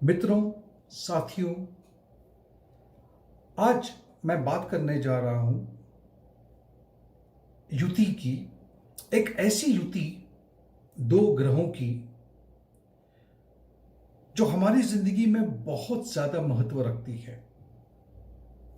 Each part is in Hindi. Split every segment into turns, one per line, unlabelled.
मित्रों, साथियों, आज मैं बात करने जा रहा हूं युति की। एक ऐसी युति दो ग्रहों की जो हमारी जिंदगी में बहुत ज्यादा महत्व रखती है।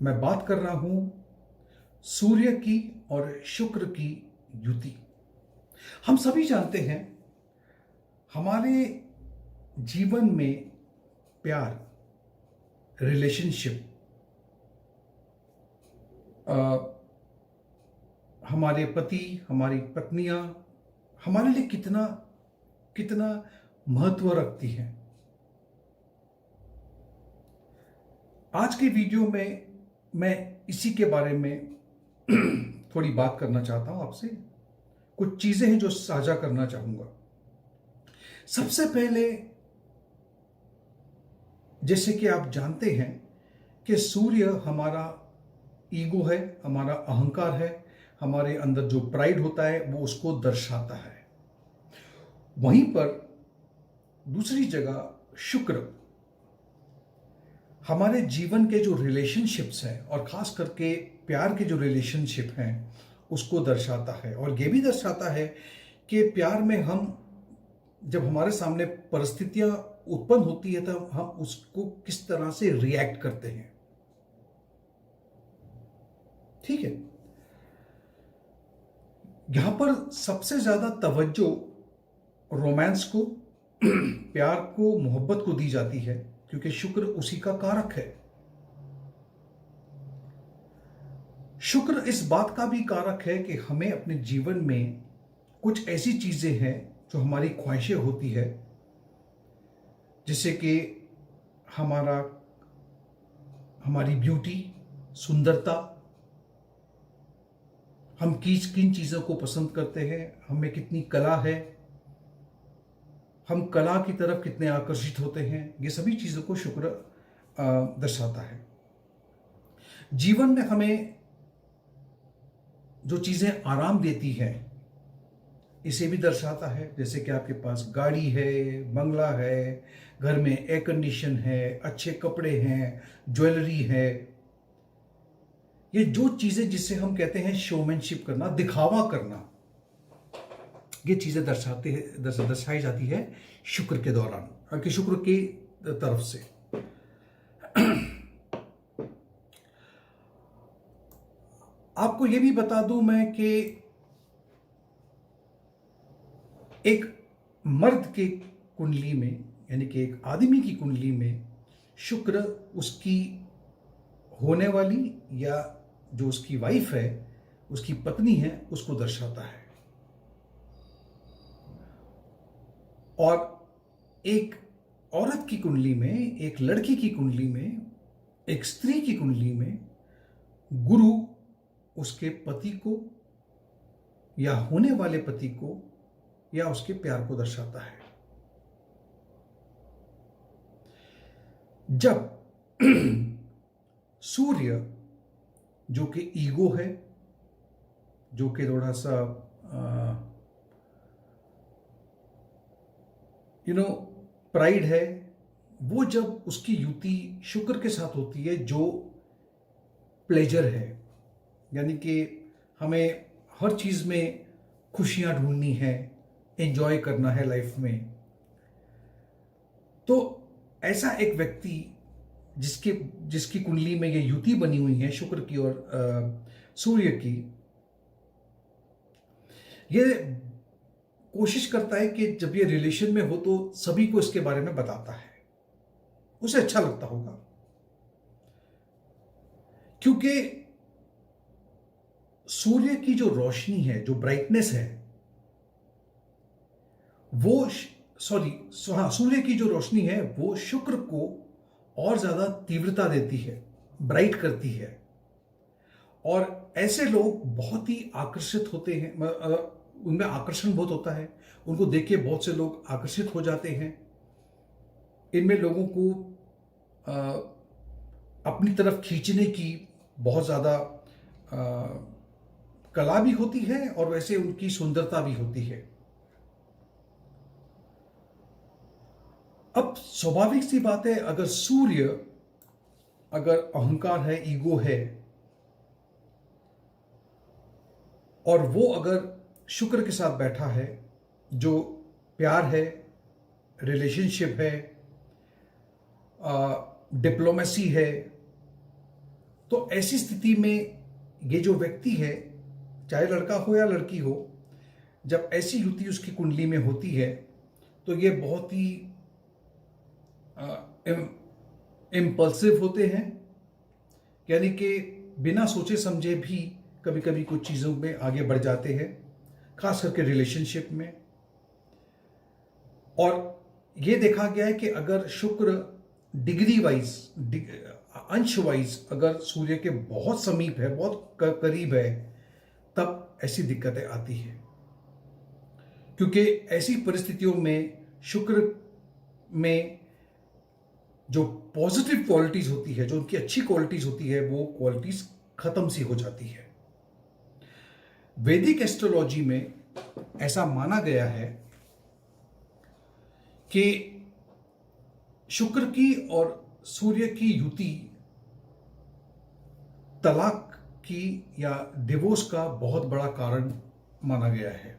मैं बात कर रहा हूं सूर्य की और शुक्र की युति। हम सभी जानते हैं हमारे जीवन में प्यार, रिलेशनशिप, हमारे पति, हमारी पत्नियां हमारे लिए कितना कितना महत्व रखती हैं। आज के वीडियो में मैं इसी के बारे में थोड़ी बात करना चाहता हूं आपसे। कुछ चीजें हैं जो साझा करना चाहूंगा। सबसे पहले, जैसे कि आप जानते हैं कि सूर्य हमारा ईगो है, हमारा अहंकार है, हमारे अंदर जो प्राइड होता है वो उसको दर्शाता है। वहीं पर दूसरी जगह शुक्र हमारे जीवन के जो रिलेशनशिप्स हैं और खास करके प्यार के जो रिलेशनशिप हैं उसको दर्शाता है। और ये भी दर्शाता है कि प्यार में हम जब हमारे सामने परिस्थितियां उत्पन्न होती है तो हम उसको किस तरह से रिएक्ट करते हैं। ठीक है, यहां पर सबसे ज्यादा तवज्जो रोमांस को, प्यार को, मोहब्बत को दी जाती है क्योंकि शुक्र उसी का कारक है। शुक्र इस बात का भी कारक है कि हमें अपने जीवन में कुछ ऐसी चीजें हैं जो हमारी ख्वाहिशें होती है, जैसे कि हमारी ब्यूटी, सुंदरता, हम किन चीजों को पसंद करते हैं, हमें कितनी कला है, हम कला की तरफ कितने आकर्षित होते हैं, ये सभी चीजों को शुक्र दर्शाता है। जीवन में हमें जो चीजें आराम देती हैं इसे भी दर्शाता है, जैसे कि आपके पास गाड़ी है, बंगला है, घर में एयर कंडीशन है, अच्छे कपड़े हैं, ज्वेलरी है। ये जो चीजें जिससे हम कहते हैं शोमैनशिप करना, दिखावा करना, ये चीजें दर्शाई जाती है शुक्र के दौरान, कि शुक्र की तरफ से। आपको ये भी बता दूं मैं कि एक मर्द के कुंडली में, यानी कि एक आदमी की कुंडली में शुक्र उसकी होने वाली या जो उसकी वाइफ है, उसकी पत्नी है, उसको दर्शाता है। और एक औरत की कुंडली में, एक लड़की की कुंडली में, एक स्त्री की कुंडली में गुरु उसके पति को या होने वाले पति को या उसके प्यार को दर्शाता है। जब सूर्य जो कि ईगो है, जो कि थोड़ा सा प्राइड है, वो जब उसकी युति शुक्र के साथ होती है जो प्लेजर है, यानी कि हमें हर चीज में खुशियां ढूंढनी है, एंजॉय करना है लाइफ में, तो ऐसा एक व्यक्ति जिसकी कुंडली में ये युति बनी हुई है शुक्र की और सूर्य की, ये कोशिश करता है कि जब ये रिलेशन में हो तो सभी को इसके बारे में बताता है। उसे अच्छा लगता होगा क्योंकि सूर्य की जो रोशनी है, जो ब्राइटनेस है, सूर्य की जो रोशनी है वो शुक्र को और ज्यादा तीव्रता देती है, ब्राइट करती है। और ऐसे लोग बहुत ही आकर्षित होते हैं, उनमें आकर्षण बहुत होता है, उनको देख के बहुत से लोग आकर्षित हो जाते हैं। इनमें लोगों को अपनी तरफ खींचने की बहुत ज्यादा कला भी होती है और वैसे उनकी सुंदरता भी होती है। अब स्वाभाविक सी बात है, अगर सूर्य, अगर अहंकार है, ईगो है, और वो अगर शुक्र के साथ बैठा है, जो प्यार है, रिलेशनशिप है, डिप्लोमेसी है, तो ऐसी स्थिति में ये जो व्यक्ति है, चाहे लड़का हो या लड़की हो, जब ऐसी युति उसकी कुंडली में होती है तो ये बहुत ही इम्पल्सिव होते हैं, यानी कि बिना सोचे समझे भी कभी कभी कुछ चीज़ों में आगे बढ़ जाते हैं, खास करके रिलेशनशिप में। और ये देखा गया है कि अगर शुक्र डिग्री वाइज, अंश वाइज अगर सूर्य के बहुत समीप है, बहुत करीब है, तब ऐसी दिक्कतें आती हैं। क्योंकि ऐसी परिस्थितियों में शुक्र में जो पॉजिटिव क्वालिटीज होती है, जो उनकी अच्छी क्वालिटीज होती है, वो क्वालिटीज खत्म सी हो जाती है। वैदिक एस्ट्रोलॉजी में ऐसा माना गया है कि शुक्र की और सूर्य की युति तलाक की या डिवोर्स का बहुत बड़ा कारण माना गया है।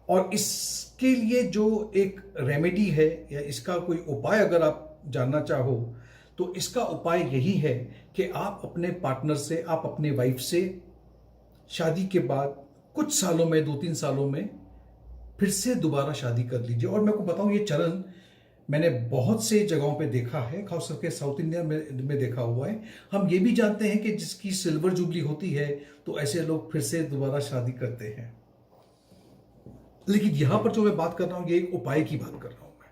और इसके लिए जो एक रेमेडी है या इसका कोई उपाय अगर आप जानना चाहो, तो इसका उपाय यही है कि आप अपने पार्टनर से, आप अपने वाइफ से शादी के बाद कुछ सालों में, 2-3 सालों में फिर से दोबारा शादी कर लीजिए। और मैं को बताऊं, ये चलन मैंने बहुत से जगहों पे देखा है, खास करके साउथ इंडिया में देखा हुआ है। हम ये भी जानते हैं कि जिसकी सिल्वर जुबली होती है तो ऐसे लोग फिर से दोबारा शादी करते हैं। लेकिन यहां पर जो मैं बात कर रहा हूं, ये एक उपाय की बात कर रहा हूं मैं,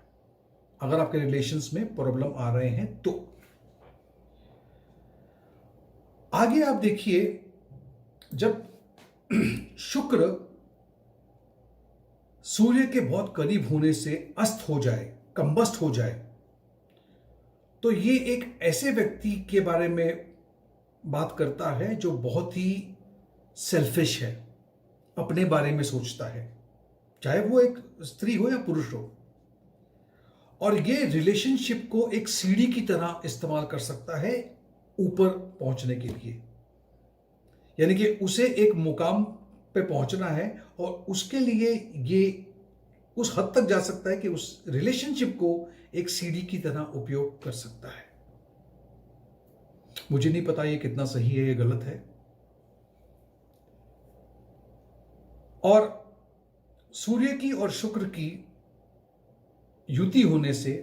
अगर आपके रिलेशंस में प्रॉब्लम आ रहे हैं तो। आगे आप देखिए, जब शुक्र सूर्य के बहुत करीब होने से अस्त हो जाए, कंबस्ट हो जाए, तो ये एक ऐसे व्यक्ति के बारे में बात करता है जो बहुत ही सेल्फिश है, अपने बारे में सोचता है, चाहे वो एक स्त्री हो या पुरुष हो। और ये रिलेशनशिप को एक सीढ़ी की तरह इस्तेमाल कर सकता है ऊपर पहुंचने के लिए, यानी कि उसे एक मुकाम पे पहुंचना है और उसके लिए ये उस हद तक जा सकता है कि उस रिलेशनशिप को एक सीढ़ी की तरह उपयोग कर सकता है। मुझे नहीं पता ये कितना सही है या गलत है। और सूर्य की और शुक्र की युति होने से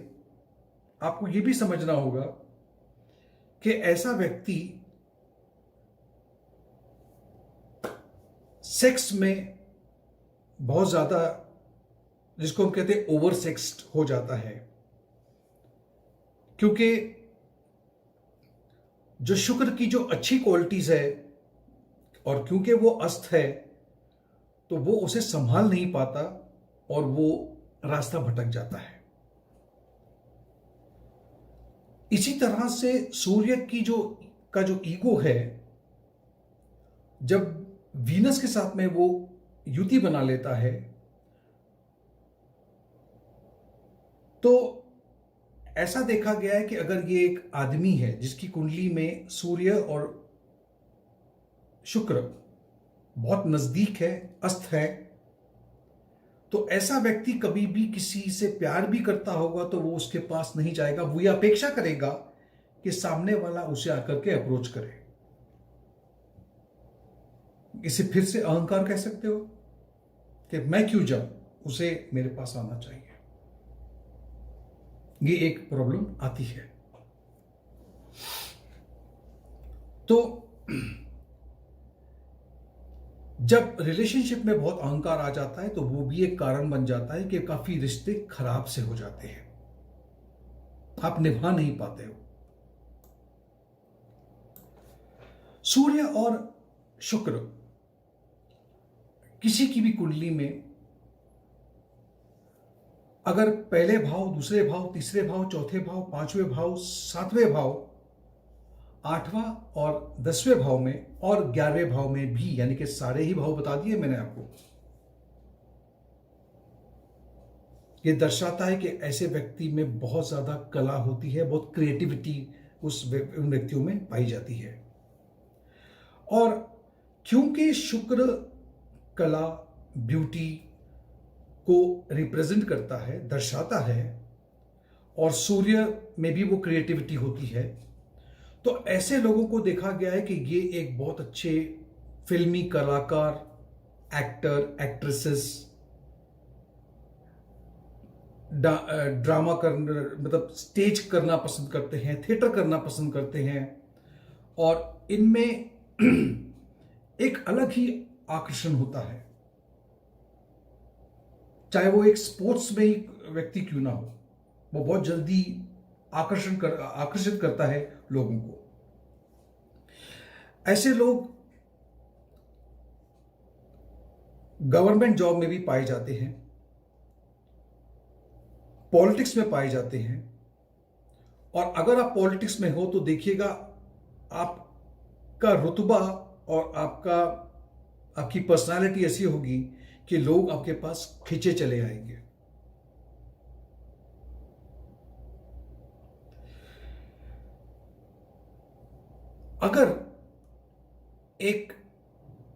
आपको यह भी समझना होगा कि ऐसा व्यक्ति सेक्स में बहुत ज्यादा, जिसको हम कहते हैं ओवर सेक्स्ड हो जाता है, क्योंकि जो शुक्र की जो अच्छी क्वालिटीज है और क्योंकि वो अस्त है तो वो उसे संभाल नहीं पाता और वो रास्ता भटक जाता है। इसी तरह से सूर्य की जो ईगो है, जब वीनस के साथ में वो युति बना लेता है तो ऐसा देखा गया है कि अगर ये एक आदमी है जिसकी कुंडली में सूर्य और शुक्र बहुत नजदीक है, अस्त है, तो ऐसा व्यक्ति कभी भी किसी से प्यार भी करता होगा तो वो उसके पास नहीं जाएगा। वो ये अपेक्षा करेगा कि सामने वाला उसे आकर के अप्रोच करे। इसे फिर से अहंकार कह सकते हो कि मैं क्यों जाऊं, उसे मेरे पास आना चाहिए। ये एक प्रॉब्लम आती है। तो जब रिलेशनशिप में बहुत अहंकार आ जाता है तो वो भी एक कारण बन जाता है कि काफी रिश्ते खराब से हो जाते हैं, आप निभा नहीं पाते हो। सूर्य और शुक्र किसी की भी कुंडली में अगर पहले भाव, दूसरे भाव, तीसरे भाव, चौथे भाव, पांचवें भाव, सातवें भाव, 8वां और 10वें भाव में और 11वें भाव में भी, यानी कि सारे ही भाव बता दिए मैंने आपको, ये दर्शाता है कि ऐसे व्यक्ति में बहुत ज़्यादा कला होती है, बहुत क्रिएटिविटी उन व्यक्तियों में पाई जाती है। और क्योंकि शुक्र कला, ब्यूटी को रिप्रेजेंट करता है, दर्शाता है, और सूर्य में भी वो क्रिएटिविटी होती है, तो ऐसे लोगों को देखा गया है कि ये एक बहुत अच्छे फिल्मी कलाकार, एक्टर, एक्ट्रेसेस, ड्रामा करना, मतलब स्टेज करना पसंद करते हैं, थिएटर करना पसंद करते हैं, और इनमें एक अलग ही आकर्षण होता है, चाहे वो एक स्पोर्ट्स में ही व्यक्ति क्यों ना हो, वो बहुत जल्दी आकर्षित करता है लोगों को। ऐसे लोग गवर्नमेंट जॉब में भी पाए जाते हैं, पॉलिटिक्स में पाए जाते हैं, और अगर आप पॉलिटिक्स में हो तो देखिएगा आपका रुतबा और आपकी पर्सनालिटी ऐसी होगी कि लोग आपके पास खींचे चले आएंगे। अगर एक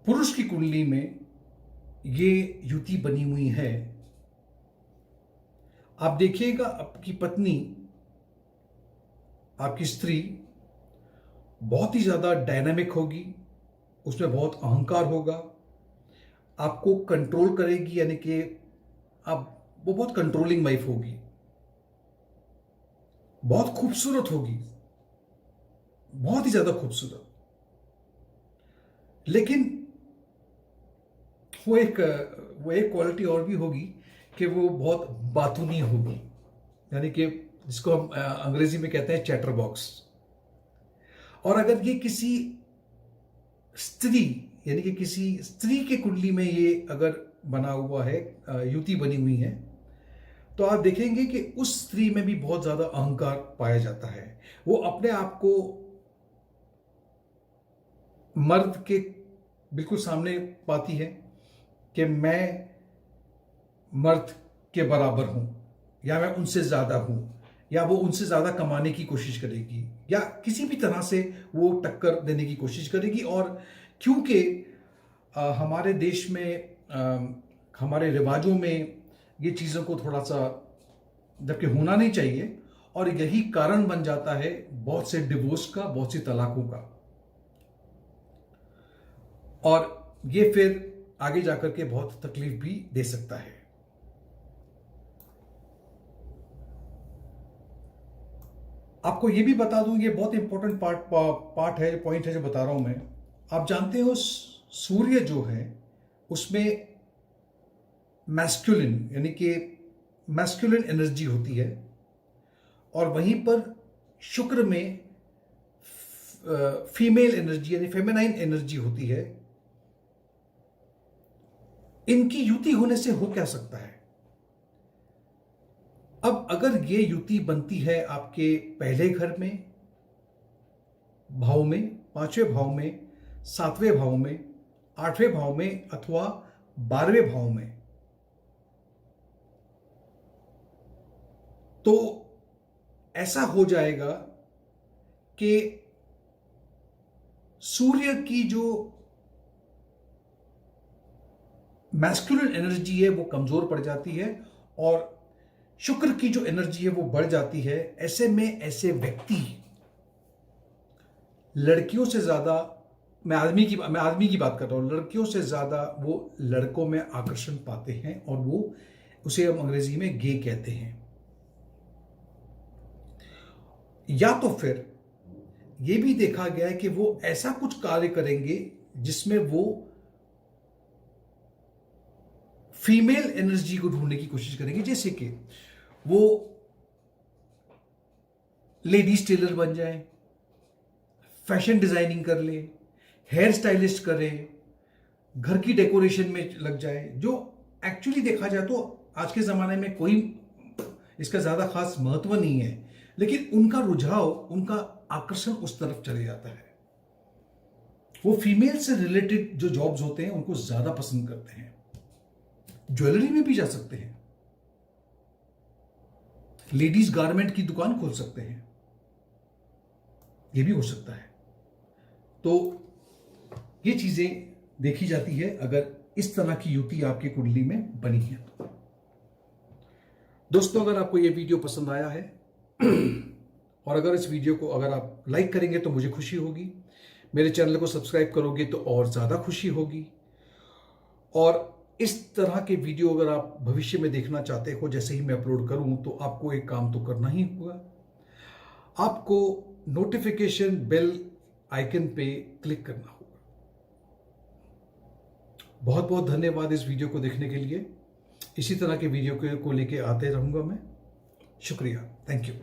पुरुष की कुंडली में ये युति बनी हुई है, आप देखिएगा आपकी पत्नी, आपकी स्त्री बहुत ही ज्यादा डायनामिक होगी, उसमें बहुत अहंकार होगा, आपको कंट्रोल करेगी, यानी कि वो बहुत कंट्रोलिंग वाइफ होगी, बहुत खूबसूरत होगी, बहुत ही ज्यादा खूबसूरत। लेकिन वो एक क्वालिटी और भी होगी कि वो बहुत बातूनी होगी, यानी कि जिसको हम अंग्रेजी में कहते हैं चैटर बॉक्स। और अगर ये किसी स्त्री, यानी कि किसी स्त्री के कुंडली में ये अगर बना हुआ है, युति बनी हुई है, तो आप देखेंगे कि उस स्त्री में भी बहुत ज्यादा अहंकार पाया जाता है। वो अपने आप को मर्द के बिल्कुल सामने पाती है कि मैं मर्द के बराबर हूं, या मैं उनसे ज्यादा हूं, या वो उनसे ज्यादा कमाने की कोशिश करेगी, या किसी भी तरह से वो टक्कर देने की कोशिश करेगी। और क्योंकि हमारे देश में, हमारे रिवाजों में ये चीज़ों को थोड़ा सा, जबकि होना नहीं चाहिए, और यही कारण बन जाता है बहुत से डिवोर्स का, बहुत सी तलाकों का, और ये फिर आगे जाकर के बहुत तकलीफ भी दे सकता है। आपको ये भी बता दूं, ये बहुत इंपॉर्टेंट पॉइंट है जो बता रहा हूं मैं। आप जानते हो सूर्य जो है उसमें मैस्कुलिन, यानी कि मैस्कुलिन एनर्जी होती है, और वहीं पर शुक्र में फीमेल एनर्जी यानी फेमिनाइन एनर्जी होती है। इनकी युति होने से हो क्या सकता है? अब अगर ये युति बनती है आपके पहले घर में, भाव में, पांचवें भाव में, सातवें भाव में, आठवें भाव में, अथवा 12वें भाव में, तो ऐसा हो जाएगा कि सूर्य की जो मैस्कुलिन एनर्जी है वो कमजोर पड़ जाती है, और शुक्र की जो एनर्जी है वो बढ़ जाती है। ऐसे में ऐसे व्यक्ति लड़कियों से ज्यादा, मैं आदमी की बात कर रहा हूं, लड़कियों से ज्यादा वो लड़कों में आकर्षण पाते हैं, और वो उसे हम अंग्रेजी में गे कहते हैं। या तो फिर ये भी देखा गया है कि वो ऐसा कुछ कार्य करेंगे जिसमें वो फीमेल एनर्जी को ढूंढने की कोशिश करेंगे, जैसे कि वो लेडीज टेलर बन जाए, फैशन डिजाइनिंग कर ले, हेयर स्टाइलिस्ट करे, घर की डेकोरेशन में लग जाए, जो एक्चुअली देखा जाए तो आज के जमाने में कोई इसका ज्यादा खास महत्व नहीं है, लेकिन उनका रुझाव, उनका आकर्षण उस तरफ चले जाता है। वो फीमेल से रिलेटेड जो जॉब्स होते हैं उनको ज्यादा पसंद करते हैं। ज्वेलरी में भी जा सकते हैं, लेडीज गारमेंट की दुकान खोल सकते हैं, ये भी हो सकता है। तो ये चीजें देखी जाती है अगर इस तरह की युति आपकी कुंडली में बनी है तो। दोस्तों, अगर आपको ये वीडियो पसंद आया है और अगर इस वीडियो को अगर आप लाइक करेंगे तो मुझे खुशी होगी, मेरे चैनल को सब्सक्राइब करोगे तो और ज़्यादा खुशी होगी। और इस तरह के वीडियो अगर आप भविष्य में देखना चाहते हो जैसे ही मैं अपलोड करूं, तो आपको एक काम तो करना ही होगा, आपको नोटिफिकेशन बेल आइकन पे क्लिक करना होगा। बहुत बहुत धन्यवाद इस वीडियो को देखने के लिए। इसी तरह के वीडियो को लेके आते रहूंगा मैं। शुक्रिया, थैंक यू।